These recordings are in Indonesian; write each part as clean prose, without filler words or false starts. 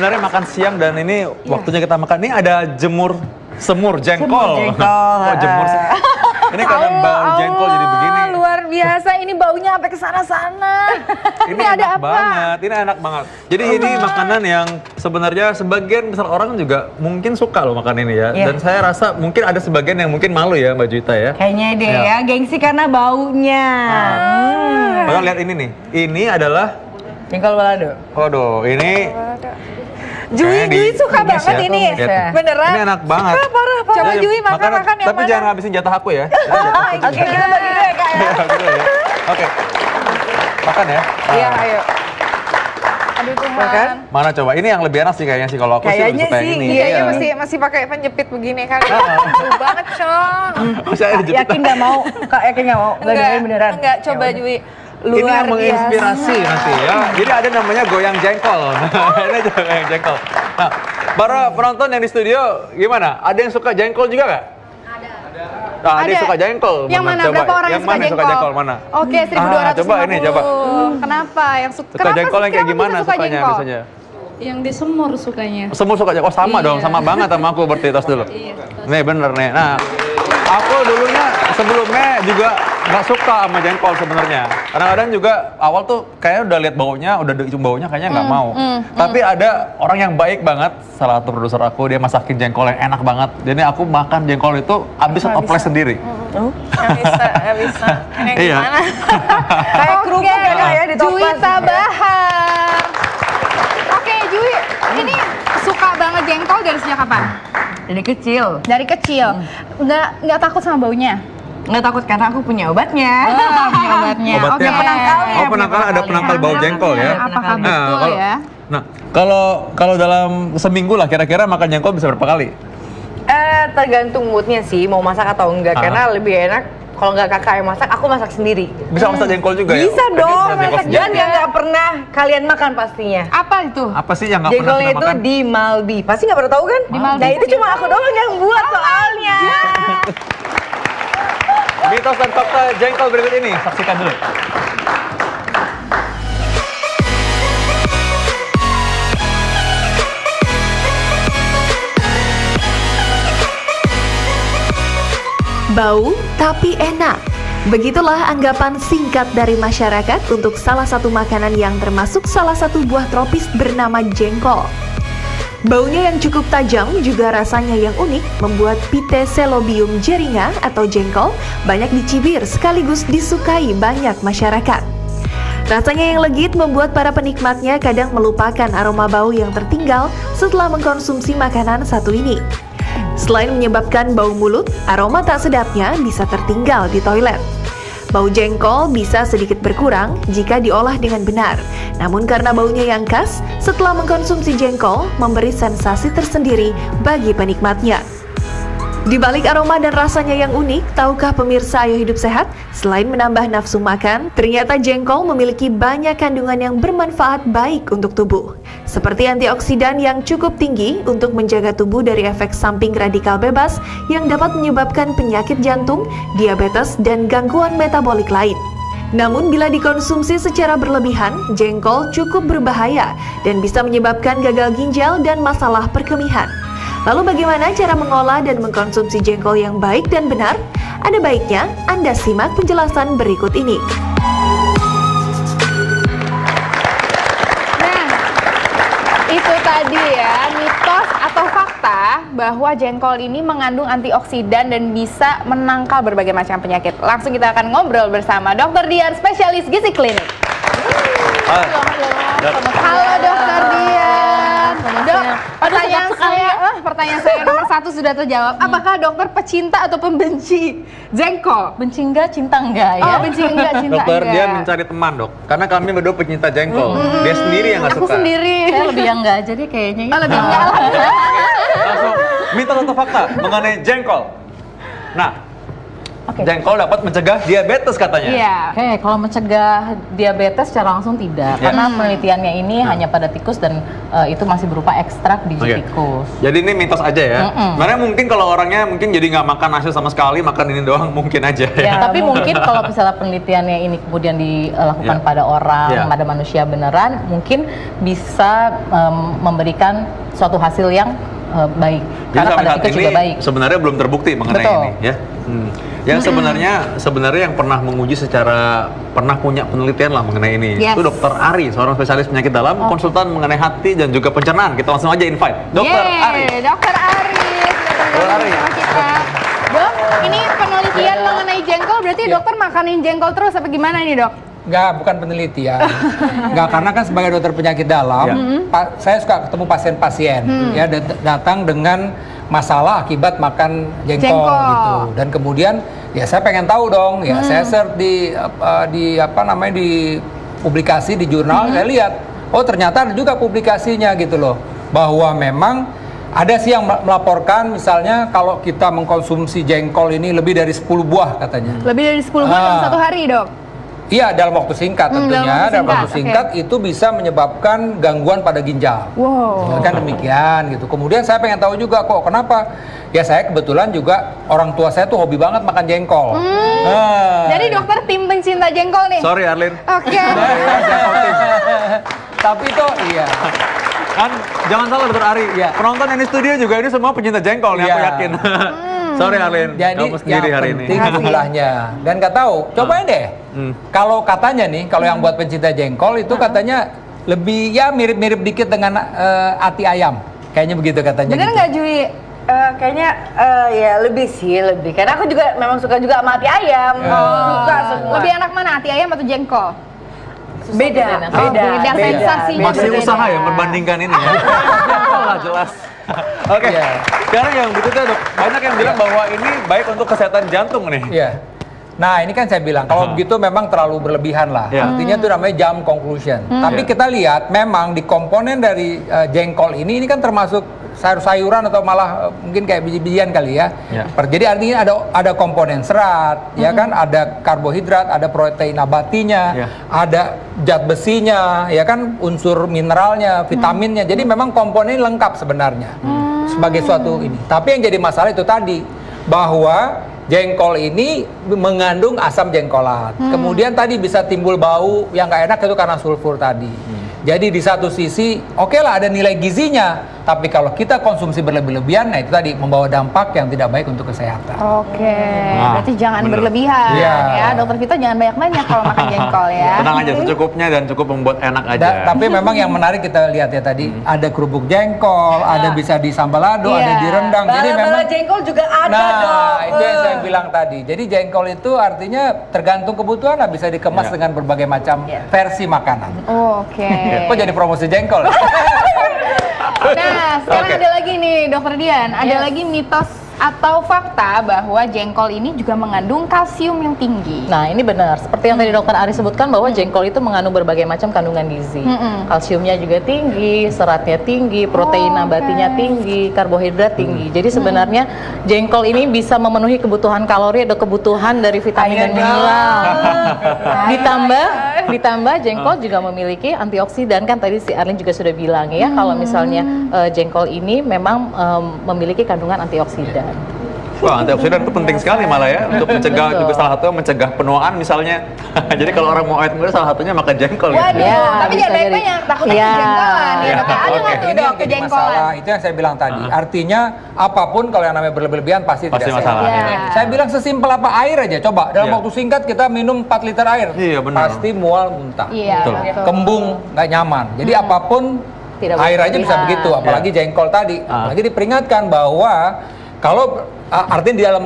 sebenarnya makan siang dan ini waktunya kita makan. Ini ada semur jengkol. Oh, jemur sih. Ini karena bau jengkol jadi begini. Luar biasa, ini baunya sampai ke sana-sana. Ini ada enak banget, ini enak banget. Jadi ini makanan yang sebenarnya sebagian besar orang juga mungkin suka loh makan ini ya. Dan saya rasa mungkin ada sebagian yang mungkin malu ya Mbak Juwita ya. Kayaknya deh ya, gengsi karena baunya. Padahal lihat ini nih, ini adalah jengkol balado. waduh, ini Jui suka banget ya. ini. Lihat. Beneran? Ini enak banget. Parah. Coba Jui makan yang tapi mana? jangan habisin jatah aku ya. Oke, kita bagi dulu ya Kak ya. Oke. Makan ya. Iya, ayo. Aduh Tuhan. Makan. Mana coba? Ini yang lebih enak sih kayaknya sih kalau aku sih Kayaknya suka yang sih, ini. Kayaknya masih pakai penjepit begini kan. Seru banget, Cong. Saya dijepit. Yakin nggak mau? Kak yakin nggak mau? Nggak dengerin beneran? Enggak, coba Jui. Ini yang Luar menginspirasi biasa. nanti ya. Jadi ada namanya goyang jengkol. Ini goyang jengkol. Nah, para penonton yang di studio gimana? Ada yang suka jengkol juga nggak? Nah, ada yang suka jengkol. Yang mana? Coba. Berapa orang yang mana suka jengkol? Mana? Oke, 1250. Coba ini, coba. Kenapa? Yang Suka jengkol yang kayak gimana sukanya biasanya? Yang disemur sukanya. Semua suka jengkol. Oh, sama dong, sama banget sama aku berarti tos dulu. Nih bener nih. Nah, aku dulunya sebelumnya juga nggak suka sama jengkol sebenarnya. Kadang-kadang juga awal tuh kayaknya udah lihat baunya, udah cium baunya kayaknya nggak mau. Tapi ada orang yang baik banget, salah satu produser aku dia masakin jengkol yang enak banget. Jadi aku makan jengkol itu habis oples sendiri. Nggak bisa. Ini Iya. gimana? Kayak kerupuk ya Kak ya di topas. Juwita Bahar. Oke, Jui, ini suka banget jengkol dari sejak kapan? Dari kecil. Dari kecil. Nggak takut sama baunya? Nggak takut karena aku punya obatnya. Punya obatnya. Obatnya Oke. apa? penangkalnya. Oh, penangkal ada penangkal bau jengkol ya. Apakah Nah, betul kalau- ya? Nah, kalau dalam seminggu lah kira-kira makan jengkol bisa berapa kali? Tergantung moodnya sih mau masak atau enggak. Karena lebih enak kalau nggak kakak yang masak, aku masak sendiri. Bisa masak jengkol juga ya? Bisa dong, Bisa jengkol masak sendiri. dan yang nggak pernah kalian makan pastinya. Apa itu? Apa sih yang nggak pernah Jengkolnya kita itu makan? di Malbi. Pasti nggak pernah tahu kan? Di Malbi. Nah itu cuma aku doang yang buat soalnya. Mitos dan fakta jengkol berikut ini, saksikan dulu. Bau tapi enak. Begitulah anggapan singkat dari masyarakat untuk salah satu makanan yang termasuk salah satu buah tropis bernama jengkol. Baunya yang cukup tajam juga rasanya yang unik membuat Piteselobium jeringa atau jengkol banyak dicibir sekaligus disukai banyak masyarakat. Rasanya yang legit membuat para penikmatnya kadang melupakan aroma bau yang tertinggal setelah mengkonsumsi makanan satu ini. Selain menyebabkan bau mulut, aroma tak sedapnya bisa tertinggal di toilet. Bau jengkol bisa sedikit berkurang jika diolah dengan benar. Namun karena baunya yang khas, setelah mengkonsumsi jengkol memberi sensasi tersendiri bagi penikmatnya. Di balik aroma dan rasanya yang unik, tahukah pemirsa Ayo Hidup Sehat, selain menambah nafsu makan, ternyata jengkol memiliki banyak kandungan yang bermanfaat baik untuk tubuh. Seperti antioksidan yang cukup tinggi untuk menjaga tubuh dari efek samping radikal bebas yang dapat menyebabkan penyakit jantung, diabetes, dan gangguan metabolik lain. Namun bila dikonsumsi secara berlebihan, jengkol cukup berbahaya dan bisa menyebabkan gagal ginjal dan masalah perkemihan. Lalu bagaimana cara mengolah dan mengkonsumsi jengkol yang baik dan benar? Ada baiknya Anda simak penjelasan berikut ini. Nah, itu tadi ya, mitos atau fakta bahwa jengkol ini mengandung antioksidan dan bisa menangkal berbagai macam penyakit. Langsung kita akan ngobrol bersama Dr. Dian, spesialis gizi klinik. Halo Dr. Dian. Dok, pertanyaan saya nomor satu sudah terjawab. Apakah dokter pecinta atau pembenci jengkol? Benci enggak, cinta enggak ya? Oh, benci enggak, cinta Dokter enggak. dia mencari teman dok, karena kami berdua pecinta jengkol. Dia sendiri yang nggak Aku suka. sendiri. Saya lebih yang enggak, jadi kayaknya Oh, lebih enggak. Langsung mitos atau fakta mengenai jengkol. Nah, jengkol dapat mencegah diabetes katanya. Iya. Oke, kalau mencegah diabetes secara langsung tidak, karena penelitiannya ini hanya pada tikus dan itu masih berupa ekstrak biji Oke. tikus. Jadi ini mitos aja ya. Sebenarnya mungkin kalau orangnya mungkin jadi nggak makan nasi sama sekali, makan ini doang mungkin aja ya. Ya, tapi mungkin kalau misalnya penelitiannya ini kemudian dilakukan Ya. pada orang, Ya. pada manusia beneran, mungkin bisa memberikan suatu hasil yang baik. Jadi Karena sampai pada saat tikus ini juga baik. sebenarnya belum terbukti mengenai Betul. ini ya. Yang sebenarnya yang pernah menguji secara pernah punya penelitian lah mengenai ini Yes. itu Dokter Ari, seorang spesialis penyakit dalam, konsultan mengenai hati dan juga pencernaan. Kita langsung aja invite Dokter Ari. Dokter Ari. Dokter Ari. Sama kita. Dok, ini penelitian mengenai jengkol, berarti dokter makanin jengkol terus apa gimana nih, Dok? Enggak, bukan penelitian. Enggak, karena kan sebagai dokter penyakit dalam, saya suka ketemu pasien-pasien ya datang dengan masalah akibat makan jengkol gitu. Dan kemudian ya saya pengen tahu dong, ya saya search di apa namanya di publikasi di jurnal, saya lihat oh ternyata ada juga publikasinya gitu loh, bahwa memang ada sih yang melaporkan misalnya kalau kita mengkonsumsi jengkol ini lebih dari 10 buah katanya. Lebih dari 10 buah dalam satu hari, Dok? Iya, dalam waktu singkat tentunya. Dalam waktu singkat oke. itu bisa menyebabkan gangguan pada ginjal. Wow. Kan demikian gitu. Kemudian saya pengen tahu juga kok kenapa? Ya saya kebetulan juga orang tua saya tuh hobi banget makan jengkol. Jadi dokter tim pencinta jengkol nih? Sorry Arlin. Oke. Tapi itu iya. Kan jangan salah Dokter Ari. Iya. Penonton yang di studio juga ini semua pencinta jengkol nih, aku Iya. yakin. Sorry Arlin, Jadi kamu sendiri yang hari ini. penting jumlahnya. Dan nggak tahu, cobain deh. Kalau katanya nih, kalau yang buat pencinta jengkol itu katanya lebih ya mirip-mirip dikit dengan ati ayam. Kayaknya begitu katanya. Bener gitu. nggak Jui? Kayaknya ya lebih sih, lebih. Karena aku juga memang suka juga sama hati ayam. Suka semua. Lebih enak mana, hati ayam atau jengkol? Beda, Oh, beda sensasinya. Masih berbeda. usaha ya membandingkan ini ya. Lah jelas. Oke, Iya. sekarang yang berikutnya Dok, banyak yang bilang bahwa ini baik untuk kesehatan jantung nih. Iya. Nah ini kan saya bilang kalau begitu memang terlalu berlebihan lah. Ya. Artinya itu namanya jump conclusion. Tapi Ya. kita lihat memang di komponen dari jengkol ini kan termasuk sayur-sayuran atau malah mungkin kayak biji-bijian kali ya. Ya. Jadi artinya ada komponen serat, ya kan, ada karbohidrat, ada protein nabatinya, Ya. ada zat besinya, ya kan, unsur mineralnya, vitaminnya. Jadi memang komponen lengkap sebenarnya sebagai suatu ini. Tapi yang jadi masalah itu tadi bahwa jengkol ini mengandung asam jengkolat. Kemudian tadi bisa timbul bau yang nggak enak itu karena sulfur tadi. Jadi di satu sisi oke lah ada nilai gizinya, tapi kalau kita konsumsi berlebih-lebihan, nah itu tadi membawa dampak yang tidak baik untuk kesehatan. Oke, Nah, berarti jangan bener. berlebihan Iya. ya. Dokter Vito jangan banyak-banyak kalau makan jengkol ya. Tenang aja, secukupnya dan cukup membuat enak aja. Tapi memang yang menarik kita lihat ya tadi ada kerupuk jengkol, ada bisa di sambalado, Iya. ada di rendang. Jadi memang Bala-bala jengkol juga ada dong. itu yang saya bilang tadi. Jadi jengkol itu artinya tergantung kebutuhan lah, bisa dikemas Iya. dengan berbagai macam versi makanan. Oke. Kok jadi promosi jengkol? Nah, sekarang Oke. ada lagi nih, Dokter Dian. Ada lagi mitos atau fakta bahwa jengkol ini juga mengandung kalsium yang tinggi. Nah, ini benar. Seperti yang tadi Dokter Ari sebutkan bahwa jengkol itu mengandung berbagai macam kandungan gizi. Kalsiumnya juga tinggi, seratnya tinggi, protein nabatinya tinggi, karbohidrat tinggi. Jadi sebenarnya jengkol ini bisa memenuhi kebutuhan kalori atau kebutuhan dari vitamin dan mineral. Ditambah jengkol juga memiliki antioksidan, kan tadi si Arlin juga sudah bilang ya, kalau misalnya jengkol ini memang memiliki kandungan antioksidan. Wah, antioksidan itu penting sekali malah ya untuk mencegah, juga salah satunya mencegah penuaan misalnya. Jadi kalau orang mau awet muda salah satunya makan jengkol gitu. Waduh, Ya, tapi bisa jangan jadi. banyak-banyak, takutnya Ya. kejengkolan ya, Ya, Dok. Ada oke. nggak tuh, Ini Dok, yang jadi kejengkolan? masalah, itu yang saya bilang tadi. Artinya apapun kalau yang namanya berlebihan pasti Pasti tidak masalah, sehat. ya. Saya bilang sesimpel apa air aja, coba dalam Iya. waktu singkat kita minum 4 liter air, Iya, benar. pasti mual muntah, Iya, Betul. betul. kembung, nggak nyaman. Jadi apapun Tidak boleh air aja bisa berlebihan. begitu, apalagi jengkol tadi. Apalagi diperingatkan bahwa kalau artinya di dalam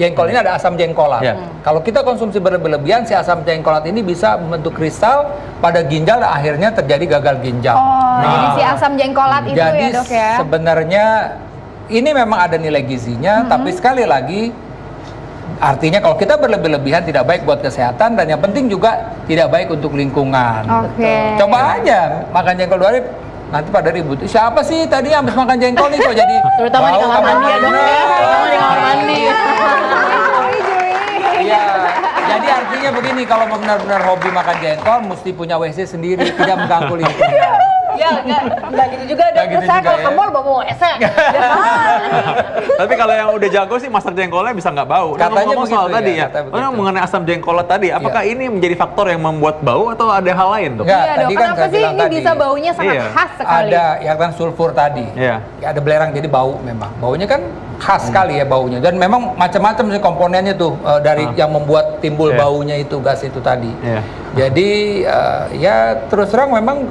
jengkol ini ada asam jengkolat. Ya. Kalau kita konsumsi berlebihan, si asam jengkolat ini bisa membentuk kristal pada ginjal dan akhirnya terjadi gagal ginjal. Oh, jadi si asam jengkolat itu Jadi ya, Dok ya. sebenarnya ini memang ada nilai gizinya, tapi sekali lagi artinya kalau kita berlebihan tidak baik buat kesehatan dan yang penting juga tidak baik untuk lingkungan. Oke. Coba aja makan jengkol 2 hari, nanti pada ribut. Siapa sih tadi habis makan jengkol nih kok jadi Terutama di bau kamar mandi ya, Dok ya. Terutama di kamar mandi. Jui, Jui. Tapi kalau benar-benar hobi makan jengkol, mesti punya WC sendiri, tidak mengganggu lingkungan. Ya, enggak gitu juga. Nggak gitu Saya juga kalau ya. ke mall bawa WC. Tapi kalau yang udah jago sih masak jengkolnya bisa nggak bau. Nah, Katanya ngomong soal begitu tadi ya, ya. katanya begitu. Mengenai asam jengkolnya tadi, apakah ini menjadi faktor yang membuat bau atau ada hal lain tuh? Nggak, Iya dong, tadi kan kenapa saya sih bilang ini tadi. bisa baunya sangat Iya. khas sekali? Ada yang kan sulfur tadi. Iya. Ya, ada belerang jadi bau memang. Baunya kan khas sekali ya baunya. Dan memang macam-macam sih komponennya tuh dari yang membuat timbul Iya. baunya itu gas itu tadi. Iya. Jadi ya terus terang memang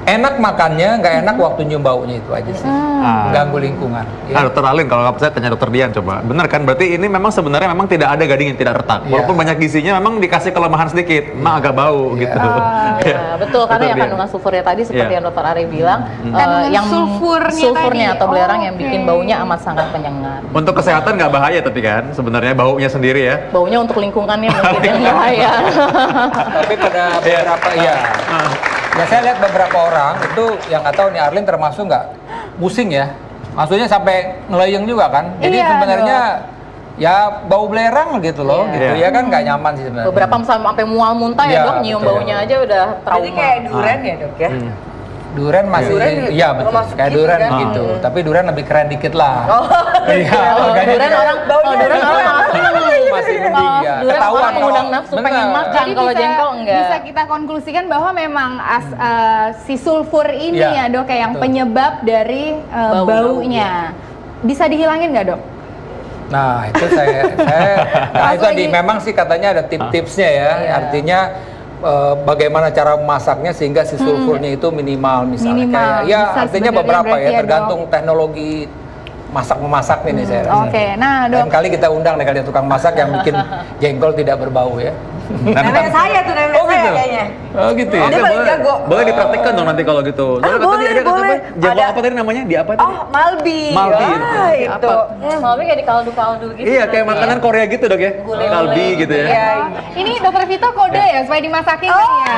enak makannya, nggak enak waktu nyium baunya itu aja sih. Mengganggu lingkungan. Nah, Dokter Alin, kalau nggak percaya tanya Dokter Dian coba. Benar kan? Berarti ini memang sebenarnya memang tidak ada gading yang tidak retak. Iya. Walaupun banyak gizinya, memang dikasih kelemahan sedikit, memang agak bau Iya. gitu. Ya, betul karena Dokter yang Dian. kandungan sulfurnya tadi seperti Iya. yang Dokter Ari bilang, Kandungan yang sulfurnya tadi. atau belerang yang Oke. bikin baunya amat sangat menyengat. Untuk kesehatan nggak bahaya tapi kan sebenarnya baunya sendiri ya. Baunya untuk lingkungannya mungkin yang bahaya. Tapi pada beberapa ya. Ya saya lihat beberapa orang itu yang nggak tahu nih Arlin termasuk nggak pusing ya. Maksudnya sampai ngelayeng juga kan. Jadi Iya, sebenarnya ya bau belerang gitu loh, Iya. gitu ya kan nggak nyaman sih sebenarnya. Beberapa sampai mual muntah Iya, ya dok, nyium betul. baunya aja udah trauma. Jadi kayak durian ya, Dok ya? Duren masih, Duren iya betul, termasuk kayak gitu duren kan? gitu. Tapi duren lebih keren dikit lah. Oh. Iya, Kalau harganya durian juga orang, kalau durian orang masih mending ya. durian Ketahuan orang mengundang kalau- nafsu bener. pengen makan. Jadi Kalau jengkol enggak. bisa kita konklusikan bahwa memang si sulfur ini Iya, ya dok kayak yang betul. penyebab dari baunya. Bisa dihilangin nggak dok? Nah itu saya nah itu tadi lagi. memang sih katanya ada tips-tipsnya ya. Artinya bagaimana cara memasaknya sehingga si sulfurnya itu minimal misalnya. Minimal, Kayak, ya bisa artinya sebenarnya beberapa berarti ya ya, tergantung teknologi masak memasak ini saya rasa. Oke, nah dok. Dan kali kita undang nih kali tukang masak yang bikin jengkol tidak berbau ya. Nenek saya tuh, nenek Oh saya gitu. kayaknya. Oh gitu ya. Dia paling jago. Boleh dipraktikkan dong nanti kalau gitu. Soalnya kan tadi boleh, ada kata apa? boleh. Jengkol Ada- apa tadi namanya? Di apa tadi? Oh, Malbi. Malbi, Wah, itu. Malamnya kayak di kaldu-kaldu gitu. Iya, kayak makanan Korea gitu dok ya. Gulai-gulai Kalbi gitu ya. Iya. Ini dokter Vito kode ya supaya dimasakin kan ya.